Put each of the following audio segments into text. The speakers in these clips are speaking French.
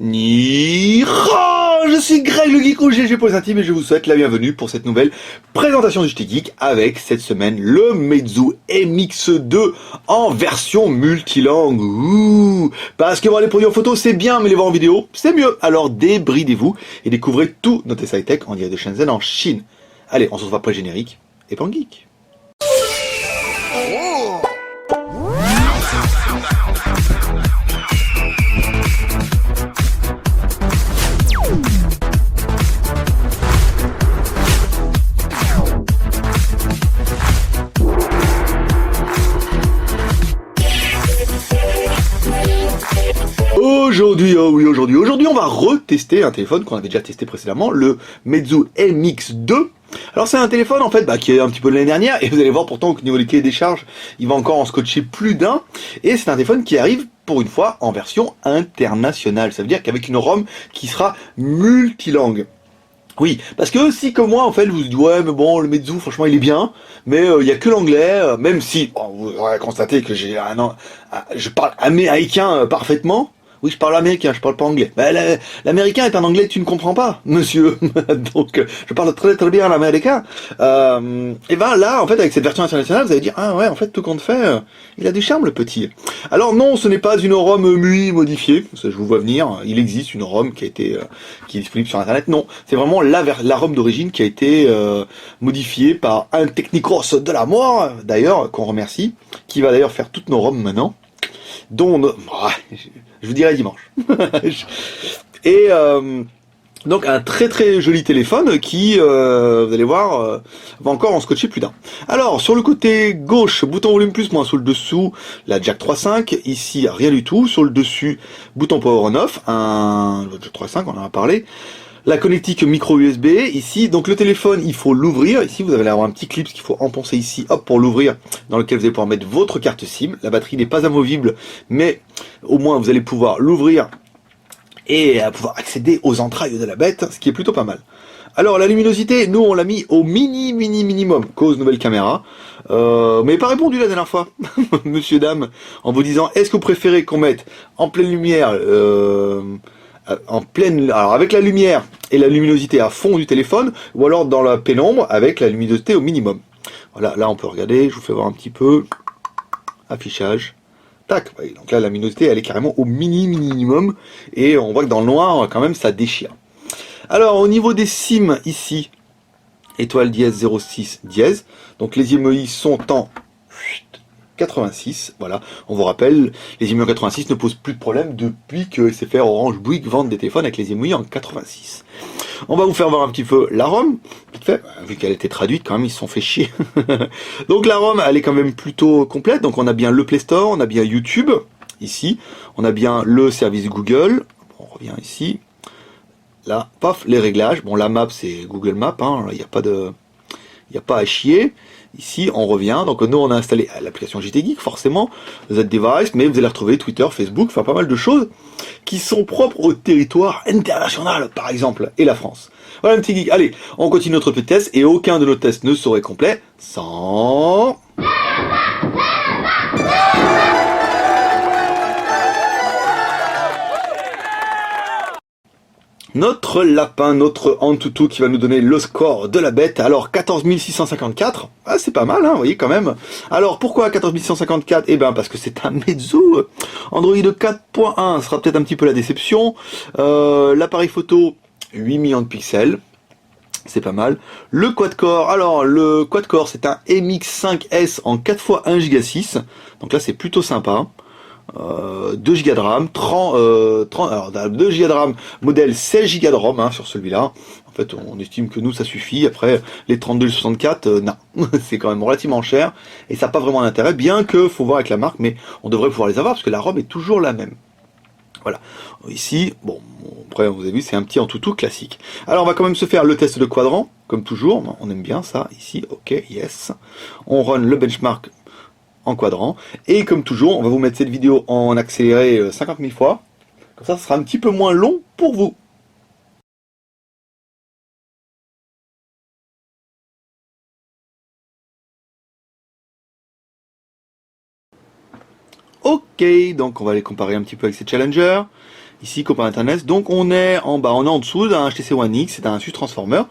Ni je suis Greg le Geek ou GG pour les intimes et je vous souhaite la bienvenue pour cette nouvelle présentation du JT Geek avec cette semaine le Meizu MX2 en version multilangue. Ouh, parce que voir les produits en photo c'est bien mais les voir en vidéo c'est mieux. Alors débridez-vous et découvrez tout notre high-tech en direct de Shenzhen en Chine. Allez, on se retrouve après le générique et pan geek. Aujourd'hui, on va retester un téléphone qu'on avait déjà testé précédemment, le Meizu MX2. Alors c'est un téléphone en fait qui est un petit peu de l'année dernière, et vous allez voir pourtant qu'au niveau des cahiers des charges, il va encore en scotcher plus d'un, et c'est un téléphone qui arrive pour une fois en version internationale, ça veut dire qu'avec une ROM qui sera multilangue. Oui, parce que si comme moi en fait vous dites ouais mais bon le Meizu franchement il est bien, mais il y a que l'anglais, même si vous aurez constaté que je parle américain parfaitement. Oui, je parle américain, je parle pas anglais. Bah, l'américain est un anglais que tu ne comprends pas, monsieur. Donc, je parle très très bien l'américain. Et ben là, en fait, avec cette version internationale, vous allez dire ah ouais, en fait, tout compte fait, il a du charme le petit. Alors non, ce n'est pas une ROM MUI modifiée. Ça, je vous vois venir. Il existe une ROM qui est disponible sur Internet. Non, c'est vraiment la ROM d'origine qui a été modifiée par un technicos de la mort, d'ailleurs, qu'on remercie, qui va d'ailleurs faire toutes nos ROM maintenant. Dont je vous dirai dimanche. Et donc un très très joli téléphone qui, vous allez voir, va encore en scotcher plus d'un. Alors sur le côté gauche, bouton volume plus moins, sur le dessous la jack 3.5, ici rien du tout, sur le dessus bouton power on off, un jack 3.5 on en a parlé. La connectique micro USB ici, donc le téléphone il faut l'ouvrir, ici vous allez avoir un petit clip qu'il faut enfoncer ici, hop pour l'ouvrir, dans lequel vous allez pouvoir mettre votre carte SIM, la batterie n'est pas amovible, mais au moins vous allez pouvoir l'ouvrir et pouvoir accéder aux entrailles de la bête, ce qui est plutôt pas mal. Alors la luminosité, nous on l'a mis au minimum, cause nouvelle caméra, mais pas répondu la dernière fois, monsieur dame, en vous disant est-ce que vous préférez qu'on mette en pleine lumière, alors avec la lumière et la luminosité à fond du téléphone, ou alors dans la pénombre avec la luminosité au minimum. Voilà, là on peut regarder, je vous fais voir un petit peu, affichage, tac, ouais, donc là la luminosité elle est carrément au minimum, et on voit que dans le noir quand même ça déchire. Alors au niveau des SIM ici, étoile dièse 06 dièse, donc les IMEI sont en 86, voilà, on vous rappelle, les IMEI en 86 ne posent plus de problème depuis que SFR, Orange, Bouygues vendent des téléphones avec les IMEI en 86. On va vous faire voir un petit peu la ROM, vite fait, vu qu'elle a été traduite quand même, ils se sont fait chier. Donc la ROM, elle est quand même plutôt complète, donc on a bien le Play Store, on a bien YouTube, ici, on a bien le service Google, on revient ici, là, paf, les réglages, bon la map c'est Google Maps, hein, il n'y a pas à chier. Ici, on revient, donc nous on a installé l'application JT Geek, forcément, Z-Device, mais vous allez retrouver Twitter, Facebook, enfin pas mal de choses qui sont propres au territoire international, par exemple, et la France. Voilà un petit geek. Allez, on continue notre petit test, et aucun de nos tests ne serait complet sans... Notre lapin, notre Antutu qui va nous donner le score de la bête. Alors 14 654, ah, c'est pas mal, hein, vous voyez quand même. Alors pourquoi 14 654? Eh bien parce que c'est un Meizu. Android 4.1 sera peut-être un petit peu la déception. L'appareil photo, 8 millions de pixels. C'est pas mal. Le quad-core, alors le quad-core c'est un MX5S en 4x1 Go 6. Donc là c'est plutôt sympa. 2 Go de RAM, 2 Go de RAM, modèle 16 Go de ROM hein, sur celui-là. En fait, on estime que nous, ça suffit. Après, les 32 et 64, non. C'est quand même relativement cher. Et ça n'a pas vraiment d'intérêt, bien que, faut voir avec la marque, mais on devrait pouvoir les avoir, parce que la ROM est toujours la même. Voilà. Ici, bon, après, vous avez vu, c'est un petit Antutu classique. Alors, on va quand même se faire le test de quadrant, comme toujours. On aime bien ça, ici. Ok, yes. On run le benchmark en quadrant, et comme toujours on va vous mettre cette vidéo en accéléré 50 000 fois, comme ça sera un petit peu moins long pour vous. Ok, donc on va les comparer un petit peu avec ces challengers, Ici, copain internet. Donc on est en bas, on est en dessous d'un HTC One X, c'est un Asus Transformer.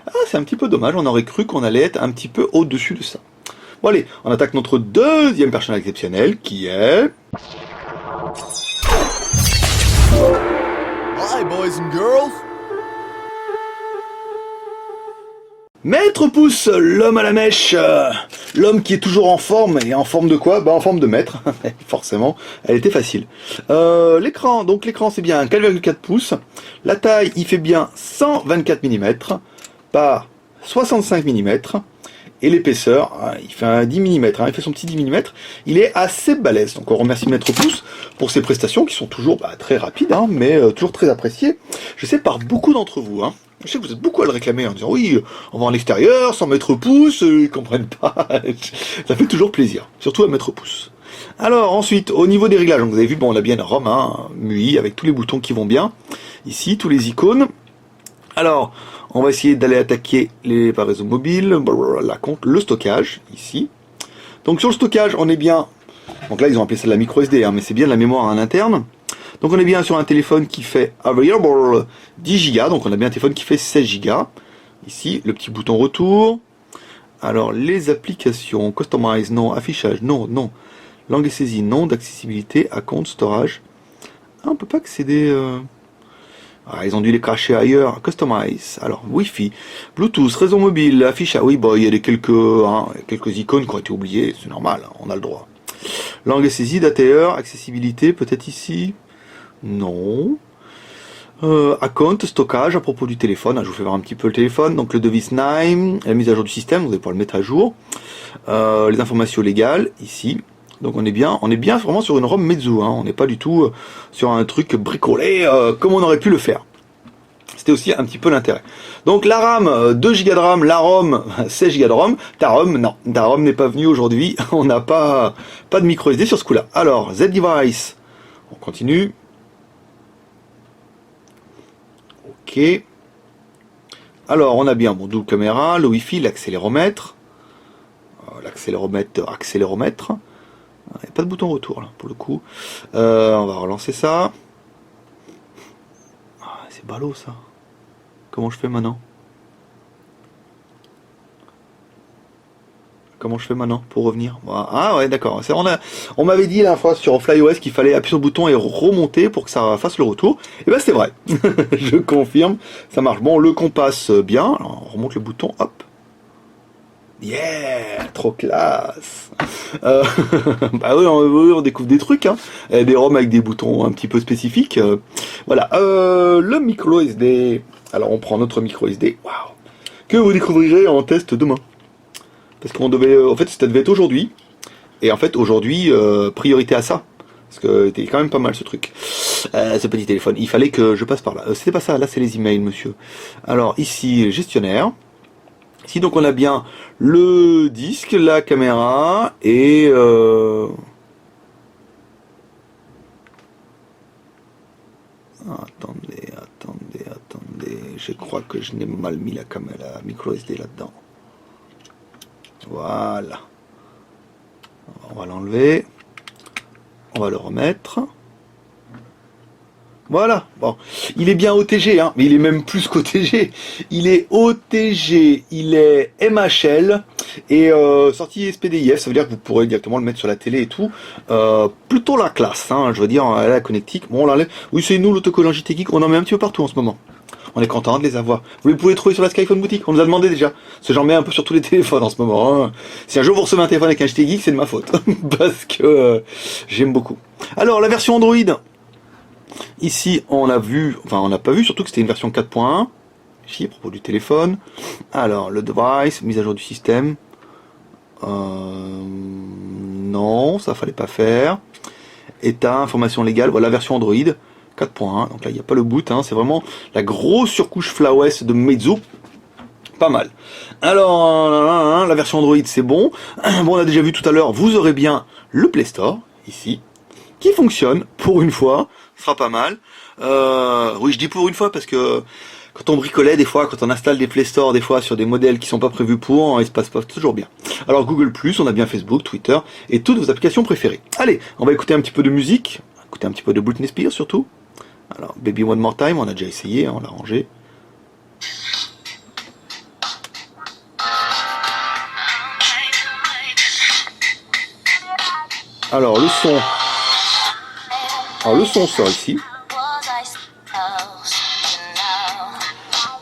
Ah, c'est un petit peu dommage, on aurait cru qu'on allait être un petit peu au-dessus de ça. Bon allez, on attaque notre deuxième personnage exceptionnel, qui est... Hi, boys and girls. Maître Pouce, l'homme à la mèche, l'homme qui est toujours en forme, et en forme de quoi? Bah en forme de maître, forcément, elle était facile. L'écran, donc l'écran c'est bien 4,4 pouces, la taille il fait bien 124 mm par 65 mm, et l'épaisseur, il fait un 10 mm, il fait son petit 10 mm, il est assez balèze, donc on remercie Maître Pouce pour ses prestations qui sont toujours très rapides, mais toujours très appréciées, je sais par beaucoup d'entre vous. Je sais que vous êtes beaucoup à le réclamer en disant oui, on va en extérieur, sans Maître Pouce, ils comprennent pas. Ça fait toujours plaisir, surtout à Maître Pouce. Alors ensuite, au niveau des réglages, donc vous avez vu, bon, on a bien une ROM, MUI, avec tous les boutons qui vont bien. Ici, tous les icônes. Alors, on va essayer d'aller attaquer les par réseau mobile, le stockage, ici. Donc sur le stockage, on est bien... Donc là, ils ont appelé ça de la micro SD, mais c'est bien de la mémoire en interne. Donc on est bien sur un téléphone qui fait available 10 Go, donc on a bien un téléphone qui fait 16 Go. Ici, le petit bouton retour. Alors les applications, customize, non, affichage, non, non. Langue et saisie, non, d'accessibilité, account, storage. On peut pas accéder... ils ont dû les cacher ailleurs. Customize, alors Wi-Fi, Bluetooth, réseau mobile, affichage. Oui, il y a quelques icônes qui ont été oubliées, c'est normal, on a le droit. Langue et saisie, d'ATR, accessibilité, peut-être ici. Non. Account, stockage, à propos du téléphone, je vous fais voir un petit peu le téléphone, donc le device name, la mise à jour du système, vous allez pouvoir le mettre à jour, les informations légales, ici, donc on est bien vraiment sur une ROM Meizu, on n'est pas du tout sur un truc bricolé comme on aurait pu le faire. C'était aussi un petit peu l'intérêt. Donc la RAM, 2 Go de RAM, la ROM, 16 Go de ROM, ta ROM, non, ta ROM n'est pas venue aujourd'hui, on n'a pas de micro SD sur ce coup-là. Alors, Z-Device, on continue. Ok. Alors, on a bien mon double caméra, le Wi-Fi, l'accéléromètre. Accéléromètre. Il n'y a pas de bouton retour, là, pour le coup. On va relancer ça. C'est ballot, ça. Comment je fais maintenant? Comment je fais maintenant pour revenir? Ah ouais, d'accord. On m'avait dit la fois sur FlyOS qu'il fallait appuyer sur le bouton et remonter pour que ça fasse le retour. Et ben c'est vrai. Je confirme, ça marche. Bon, le compasse bien. Alors, on remonte le bouton, hop. Yeah, trop classe. Bah oui, on découvre des trucs, des ROM avec des boutons un petit peu spécifiques. Voilà. Le micro SD. Alors on prend notre micro SD. Waouh. Que vous découvrirez en test demain. Parce qu'on devait, en fait, ça devait être aujourd'hui. Et en fait, aujourd'hui, priorité à ça. Parce que c'était quand même pas mal ce truc. Ce petit téléphone. Il fallait que je passe par là. C'était pas ça. Là, c'est les emails, monsieur. Alors ici, gestionnaire. Ici, donc, on a bien le disque, la caméra et... Attendez. Je crois que je n'ai mal mis la caméra, la micro SD là-dedans. Voilà. On va l'enlever. On va le remettre. Voilà, bon, il est bien OTG, mais il est même plus qu'OTG. Il est OTG, il est MHL et sortie SPDIF, ça veut dire que vous pourrez directement le mettre sur la télé et tout. Plutôt la classe, je veux dire, la connectique. Bon, on l'enlève. Oui, c'est nous l'autocollant JT Geek, on en met un petit peu partout en ce moment. On est content de les avoir. Vous pouvez les trouver sur la Skyphone boutique, on nous a demandé déjà. Parce que j'en mets un peu sur tous les téléphones en ce moment. Si un jour vous recevez un téléphone avec un JT Geek, c'est de ma faute. Parce que j'aime beaucoup. Alors, la version Android. Ici, on a vu, enfin on n'a pas vu, surtout que c'était une version 4.1. Ici, à propos du téléphone. Alors, le device, mise à jour du système. Non, ça fallait pas faire. État, information légale, voilà, version Android 4.1. Donc là, il n'y a pas le boot, c'est vraiment la grosse surcouche FlyOS de Meizu. Pas mal. Alors, la version Android, c'est bon. Bon, on a déjà vu tout à l'heure, vous aurez bien le Play Store, ici, qui fonctionne, pour une fois. Ce sera pas mal. Oui, je dis pour une fois parce que quand on bricolait des fois, quand on installe des Play Store des fois sur des modèles qui sont pas prévus pour, il se passe pas toujours bien. Alors Google+, on a bien Facebook, Twitter et toutes vos applications préférées. Allez, on va écouter un petit peu de musique, écouter un petit peu de Britney Spears surtout. Alors, Baby One More Time, on a déjà essayé, hein, on l'a rangé. Alors, le son. Alors, le son sort ici.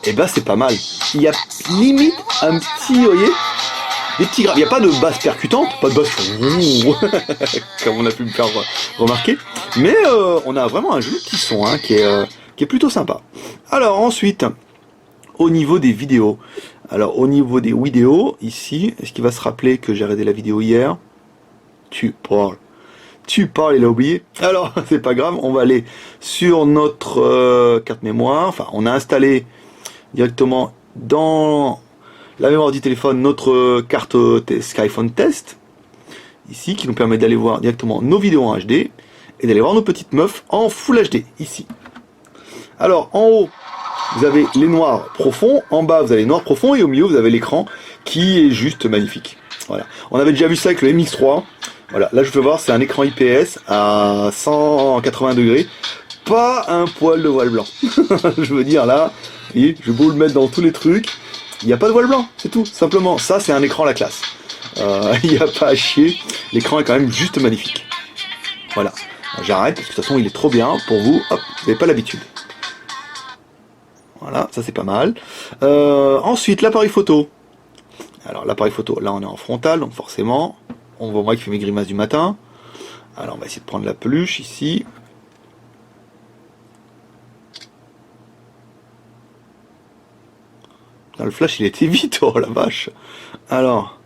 Et bah, c'est pas mal. Il y a limite un petit, vous voyez, des petits graves. Il n'y a pas de basse percutante, pas de basse comme on a pu me faire remarquer. Mais on a vraiment un joli petit son hein, qui est plutôt sympa. Alors ensuite, au niveau des vidéos. Alors au niveau des vidéos, ici, est-ce qu'il va se rappeler que j'ai arrêté la vidéo hier? Tu parles, il a oublié. Alors c'est pas grave, on va aller sur notre carte mémoire. Enfin, on a installé directement dans la mémoire du téléphone notre carte Skyphone Test ici qui nous permet d'aller voir directement nos vidéos en HD et d'aller voir nos petites meufs en Full HD ici. Alors en haut vous avez les noirs profonds, en bas vous avez les noirs profonds et au milieu vous avez l'écran qui est juste magnifique. Voilà, on avait déjà vu ça avec le MX3. Voilà, là je peux voir c'est un écran IPS à 180 degrés, pas un poil de voile blanc. Je veux dire là, et je vais beau le mettre dans tous les trucs, il n'y a pas de voile blanc, c'est tout, simplement. Ça, c'est un écran à la classe. Il n'y a pas à chier, l'écran est quand même juste magnifique. Voilà, j'arrête, parce que de toute façon, il est trop bien pour vous, hop, vous n'avez pas l'habitude. Voilà, ça c'est pas mal. Ensuite, l'appareil photo. Alors, l'appareil photo, là on est en frontal, donc forcément, on voit moi qui fait mes grimaces du matin. Alors, on va essayer de prendre la peluche ici. Le flash il était vite, oh la vache. Alors,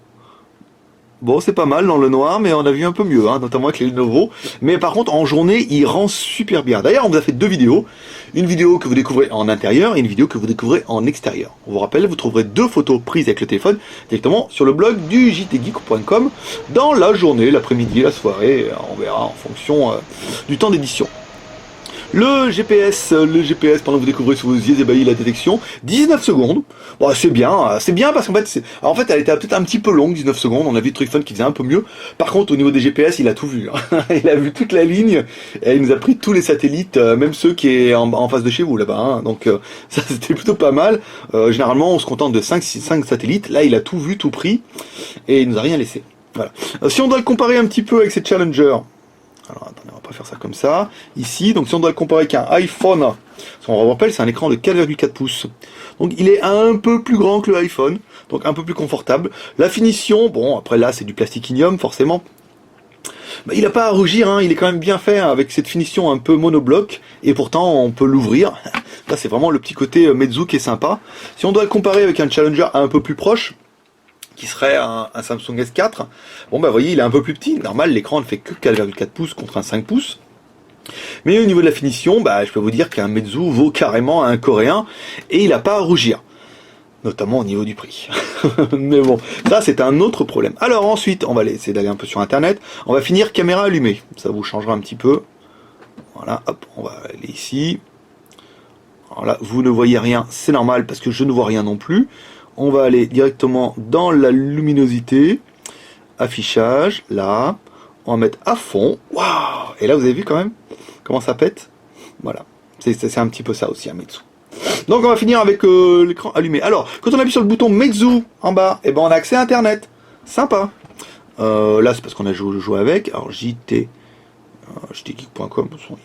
bon c'est pas mal dans le noir, mais on a vu un peu mieux, hein, notamment avec les Lenovo. Mais par contre en journée il rend super bien. D'ailleurs on vous a fait deux vidéos. Une vidéo que vous découvrez en intérieur et une vidéo que vous découvrez en extérieur. On vous rappelle, vous trouverez deux photos prises avec le téléphone directement sur le blog du jtgeek.com dans la journée, l'après-midi, la soirée, on verra en fonction du temps d'édition. Le GPS pendant que vous découvrez sous vos yeux ébahis la détection, 19 secondes. Bon, c'est bien parce qu'en fait, elle était peut-être un petit peu longue, 19 secondes. On a vu Trifon qui faisait un peu mieux. Par contre, au niveau des GPS, il a tout vu. Hein. Il a vu toute la ligne et il nous a pris tous les satellites, même ceux qui est en face de chez vous là-bas. Hein. Donc ça, c'était plutôt pas mal. Généralement, on se contente de 5 satellites. Là, il a tout vu, tout pris et il nous a rien laissé. Voilà. Si on doit le comparer un petit peu avec ces Challenger. Alors attendez, on va pas faire ça comme ça. Ici, donc si on doit le comparer avec un iPhone, on vous rappelle, c'est un écran de 4,4 pouces. Donc il est un peu plus grand que le iPhone, donc un peu plus confortable. La finition, bon après là c'est du plasticinium forcément. Bah, il n'a pas à rougir, hein, il est quand même bien fait hein, avec cette finition un peu monobloc, et pourtant on peut l'ouvrir. Là c'est vraiment le petit côté Meizu qui est sympa. Si on doit le comparer avec un Challenger un peu plus proche, qui serait un Samsung S4, bon bah vous voyez il est un peu plus petit, normal l'écran ne fait que 4,4 pouces contre un 5 pouces, mais au niveau de la finition, bah je peux vous dire qu'un Meizu vaut carrément un coréen, et il n'a pas à rougir, notamment au niveau du prix. Mais bon, ça c'est un autre problème. Alors ensuite, on va essayer d'aller un peu sur internet, on va finir caméra allumée, ça vous changera un petit peu, voilà, hop, on va aller ici, alors là vous ne voyez rien, c'est normal parce que je ne vois rien non plus. On va aller directement dans la luminosité, affichage, là, on va mettre à fond, waouh. Et là vous avez vu quand même comment ça pète, voilà, c'est un petit peu ça aussi un Meizu. Donc on va finir avec l'écran allumé. Alors, quand on appuie sur le bouton Meizu en bas, et ben on a accès à internet, sympa. Là c'est parce qu'on a joué avec, alors jtgeek.com,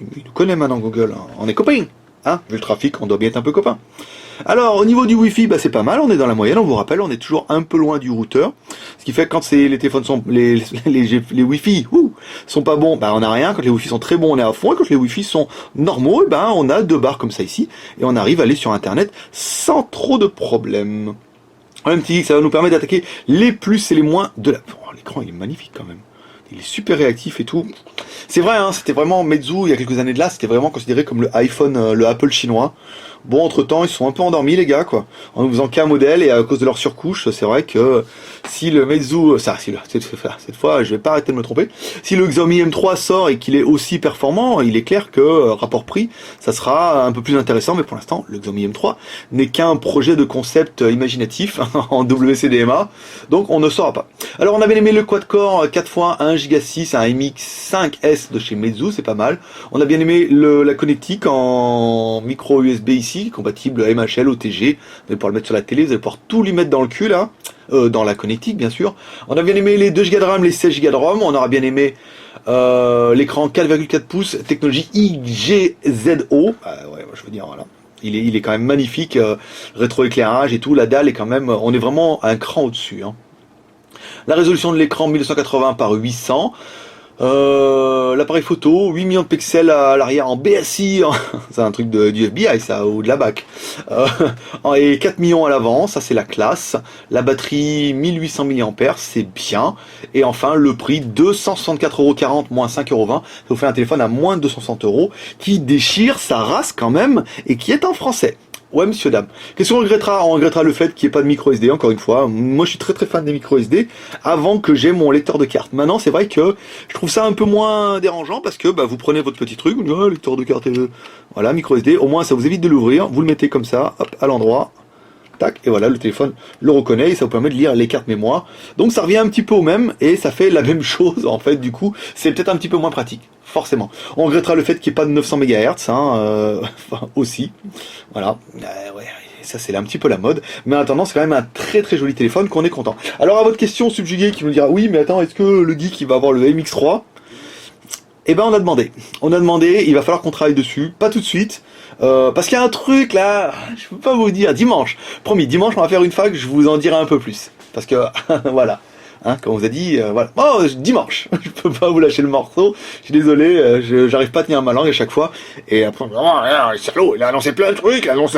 il nous connaît maintenant Google, hein. On est copains. Hein, vu le trafic, on doit bien être un peu copains. Alors, au niveau du Wi-Fi, bah, c'est pas mal, on est dans la moyenne, on vous rappelle, on est toujours un peu loin du routeur. Ce qui fait que quand les téléphones sont, les Wi-Fi, sont pas bons, bah, on a rien. Quand les Wi-Fi sont très bons, on est à fond. Et quand les Wi-Fi sont normaux, bah, on a deux barres comme ça ici. Et on arrive à aller sur Internet sans trop de problèmes. Un petit, ça va nous permettre d'attaquer les plus et les moins de la... Oh, l'écran, il est magnifique quand même. Il est super réactif et tout. C'est vrai, hein, c'était vraiment Meizu, il y a quelques années de là, c'était vraiment considéré comme le iPhone, le Apple chinois. Bon, entre temps, ils sont un peu endormis, les gars, quoi. En ne faisant qu'un modèle, et à cause de leur surcouche, c'est vrai que si le Meizu, cette fois, je vais pas arrêter de me tromper, si le Xiaomi M3 sort et qu'il est aussi performant, il est clair que, rapport prix, ça sera un peu plus intéressant, mais pour l'instant, le Xiaomi M3 n'est qu'un projet de concept imaginatif, en WCDMA, donc on ne saura pas. Alors, on avait aimé le quad-core 4x1 Go 6, un MX5S de chez Meizu, c'est pas mal. On a bien aimé la connectique en micro USB ici, compatible MHL, OTG. Vous allez pouvoir le mettre sur la télé, vous allez pouvoir tout lui mettre dans le cul là, dans la connectique bien sûr. On a bien aimé les 2 Go de RAM, les 16 Go de ROM. On aura bien aimé l'écran 4,4 pouces, technologie IGZO. Ouais, je veux dire, voilà. Il est quand même magnifique, rétroéclairage et tout, la dalle est quand même, on est vraiment un cran au-dessus. Hein. La résolution de l'écran 1280 par 800. L'appareil photo, 8 millions de pixels à l'arrière en BSI, c'est un truc du FBI ça, ou de la BAC. Et 4 millions à l'avant, ça c'est la classe. La batterie 1800 mAh, c'est bien. Et enfin le prix 264,40 € moins 5,20 €, ça vous fait un téléphone à moins de 260 € qui déchire sa race quand même et qui est en français. Ouais, monsieur, dame. Qu'est-ce qu'on regrettera? On regrettera le fait qu'il n'y ait pas de micro SD, encore une fois. Moi, je suis très fan des micro SD avant que j'ai mon lecteur de carte. Maintenant, c'est vrai que je trouve ça un peu moins dérangeant parce que vous prenez votre petit truc, vous dites, oh, lecteur de carte, voilà, micro SD. Au moins, ça vous évite de l'ouvrir. Vous le mettez comme ça, hop, à l'endroit. Tac, et voilà, le téléphone le reconnaît et ça vous permet de lire les cartes mémoire. Donc ça revient un petit peu au même et ça fait la même chose en fait. Du coup, c'est peut-être un petit peu moins pratique, forcément. On regrettera le fait qu'il n'y ait pas de 900 MHz, aussi. Voilà, ouais, ça c'est un petit peu la mode. Mais en attendant, c'est quand même un très joli téléphone qu'on est content. Alors à votre question subjuguée qui nous dira, oui, mais attends, est-ce que le geek il va avoir le MX3 ? Eh ben on a demandé, il va falloir qu'on travaille dessus, pas tout de suite, parce qu'il y a un truc là, je peux pas vous dire, dimanche, promis, dimanche on va faire une fac, je vous en dirai un peu plus, parce que, voilà, hein, comme on vous a dit, voilà, oh, dimanche, je peux pas vous lâcher le morceau, je suis désolé, j'arrive pas à tenir ma langue à chaque fois, et après, oh, salaud, il a annoncé plein de trucs, il a annoncé...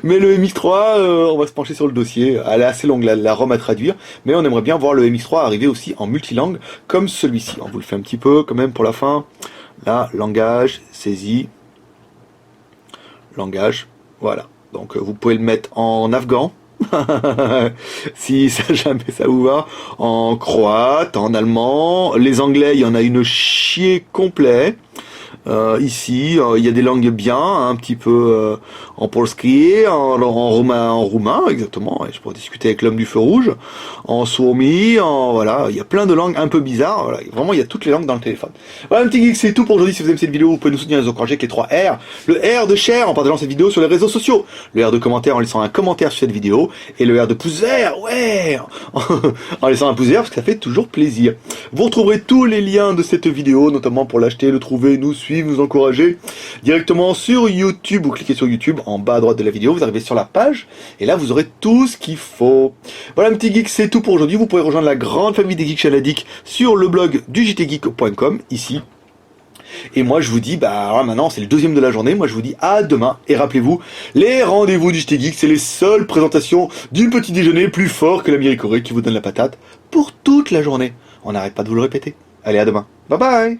Mais le MX3, on va se pencher sur le dossier, elle est assez longue la ROM à traduire, mais on aimerait bien voir le MX3 arriver aussi en multilangue, comme celui-ci. On vous le fait un petit peu quand même pour la fin. Là, langage, saisie, langage, voilà. Donc vous pouvez le mettre en afghan, si ça jamais ça vous va, en croate, en allemand, les anglais, il y en a une chier complet. Ici, il y a des langues bien, un petit peu en polski, en roumain, exactement. Et je pourrais discuter avec l'homme du feu rouge, en suomi, voilà. Il y a plein de langues un peu bizarres. Voilà. Vraiment, il y a toutes les langues dans le téléphone. Voilà, un petit geek, c'est tout pour aujourd'hui. Si vous aimez cette vidéo, vous pouvez nous soutenir et nous encourager avec les 3 R. Le R de share en partageant cette vidéo sur les réseaux sociaux. Le R de commentaire en laissant un commentaire sur cette vidéo. Et le R de pouce vert, ouais, en laissant un pouce vert parce que ça fait toujours plaisir. Vous retrouverez tous les liens de cette vidéo, notamment pour l'acheter, le trouver, nous suivre, nous encourager directement sur YouTube. Vous cliquez sur YouTube en bas à droite de la vidéo, vous arrivez sur la page et là vous aurez tout ce qu'il faut. Voilà, un petit geek, c'est tout pour aujourd'hui. Vous pouvez rejoindre la grande famille des geeks Chaladik sur le blog du jtgeek.com ici. Et moi je vous dis, maintenant c'est le 2e de la journée, moi je vous dis à demain. Et rappelez-vous, les rendez-vous du JT Geek, c'est les seules présentations du petit déjeuner plus fort que la Miricorée qui vous donne la patate pour toute la journée. On n'arrête pas de vous le répéter. Allez, à demain. Bye bye.